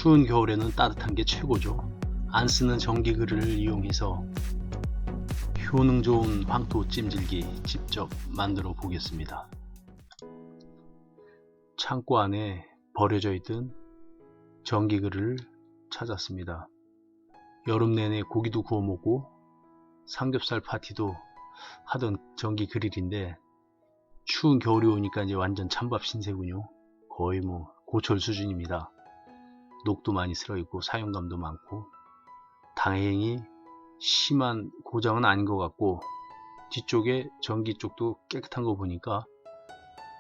추운 겨울에는 따뜻한 게 최고죠. 안 쓰는 전기 그릴을 이용해서 효능 좋은 황토 찜질기 직접 만들어 보겠습니다. 창고 안에 버려져 있던 전기 그릴을 찾았습니다. 여름 내내 고기도 구워 먹고 삼겹살 파티도 하던 전기 그릴인데 추운 겨울이 오니까 이제 완전 찬밥 신세군요. 거의 뭐 고철 수준입니다. 녹도 많이 쓸어있고 사용감도 많고 다행히 심한 고장은 아닌 것 같고 뒤쪽에 전기 쪽도 깨끗한 거 보니까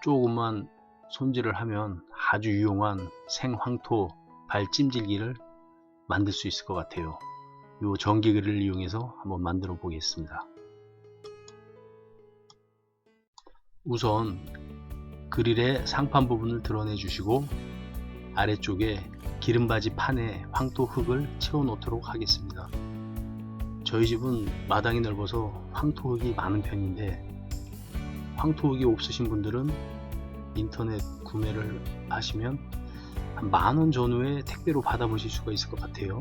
조금만 손질을 하면 아주 유용한 생황토 발찜질기를 만들 수 있을 것 같아요. 이 전기 그릴을 이용해서 한번 만들어 보겠습니다. 우선 그릴의 상판 부분을 드러내 주시고 아래쪽에 기름바지 판에 황토 흙을 채워 놓도록 하겠습니다. 저희 집은 마당이 넓어서 황토 흙이 많은 편인데 황토 흙이 없으신 분들은 인터넷 구매를 하시면 한 만원 전후에 택배로 받아보실 수가 있을 것 같아요.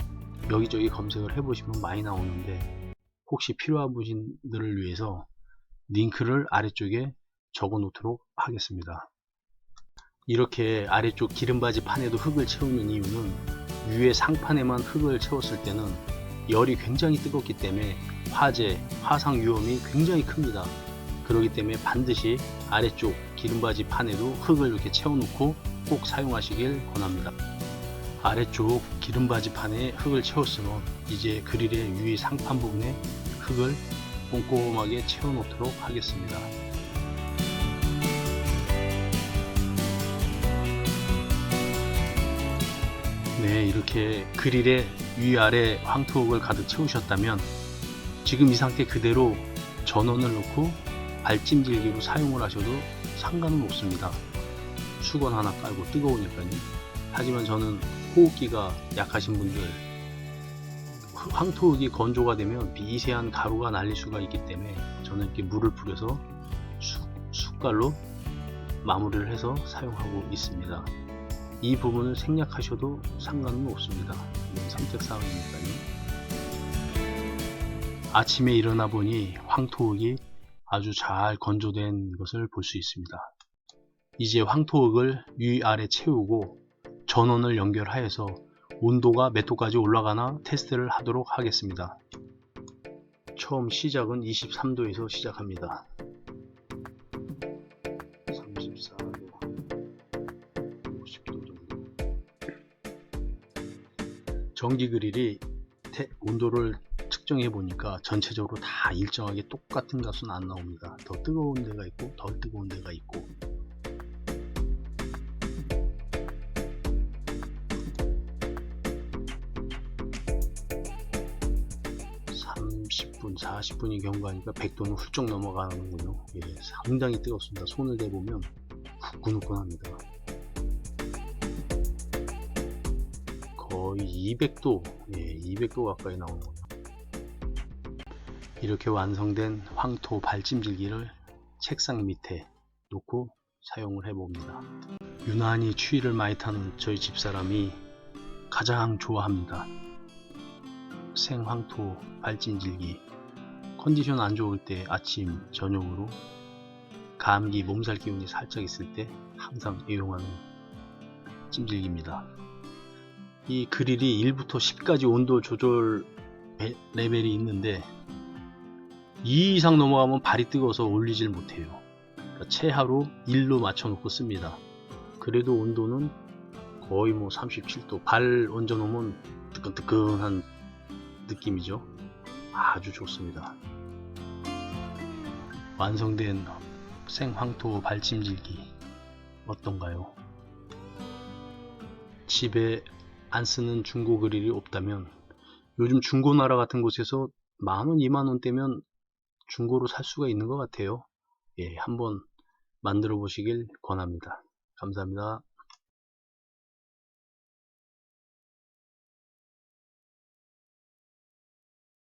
여기저기 검색을 해보시면 많이 나오는데 혹시 필요한 분들을 위해서 링크를 아래쪽에 적어 놓도록 하겠습니다. 이렇게 아래쪽 기름바지 판에도 흙을 채우는 이유는 위에 상판에만 흙을 채웠을 때는 열이 굉장히 뜨겁기 때문에 화재, 화상 위험이 굉장히 큽니다. 그렇기 때문에 반드시 아래쪽 기름바지 판에도 흙을 이렇게 채워놓고 꼭 사용하시길 권합니다. 아래쪽 기름바지 판에 흙을 채웠으면 이제 그릴의 위 상판 부분에 흙을 꼼꼼하게 채워놓도록 하겠습니다. 네, 이렇게 그릴의 위아래 황토흙을 가득 채우셨다면 지금 이 상태 그대로 전원을 넣고 발찜질기로 사용을 하셔도 상관은 없습니다. 수건 하나 깔고 뜨거우니까요. 하지만 저는 호흡기가 약하신 분들 황토흙이 건조가 되면 미세한 가루가 날릴 수가 있기 때문에 저는 이렇게 물을 뿌려서 숟갈로 마무리를 해서 사용하고 있습니다. 이 부분을 생략하셔도 상관은 없습니다. 이건 선택사항이니까요. 아침에 일어나 보니 황토흙이 아주 잘 건조된 것을 볼 수 있습니다. 이제 황토흙을 위아래 채우고 전원을 연결하여서 온도가 몇 도까지 올라가나 테스트를 하도록 하겠습니다. 처음 시작은 23도에서 시작합니다. 34도, 50도 정도. 전기 그릴이 온도를 측정해 보니까 전체적으로 다 일정하게 똑같은 값은 안 나옵니다. 더 뜨거운 데가 있고 덜 뜨거운 데가 있고 30분, 40분이 경과하니까 100도는 훌쩍 넘어가는군요. 예, 상당히 뜨겁습니다. 손을 대보면 후끈후끈합니다. 거의 200도, 예, 200도 가까이 나오는군요. 이렇게 완성된 황토 발찜질기를 책상 밑에 놓고 사용을 해봅니다. 유난히 추위를 많이 타는 저희 집사람이 가장 좋아합니다. 생황토 발찜질기. 컨디션 안 좋을 때 아침 저녁으로 감기 몸살 기운이 살짝 있을 때 항상 이용하는 찜질기입니다. 이 그릴이 1부터 10까지 온도 조절 레벨이 있는데 2 이상 넘어가면 발이 뜨거워서 올리질 못해요. 그러니까 최하로 1로 맞춰 놓고 씁니다. 그래도 온도는 거의 뭐 37도, 발 얹어 놓으면 뜨끈뜨끈한 느낌이죠. 아주 좋습니다. 완성된 생황토 발찜질기 어떤가요? 집에 안 쓰는 중고 그릴이 없다면 요즘 중고나라 같은 곳에서 만원, 2만원대면 중고로 살 수가 있는 것 같아요. 예, 한번 만들어 보시길 권합니다. 감사합니다.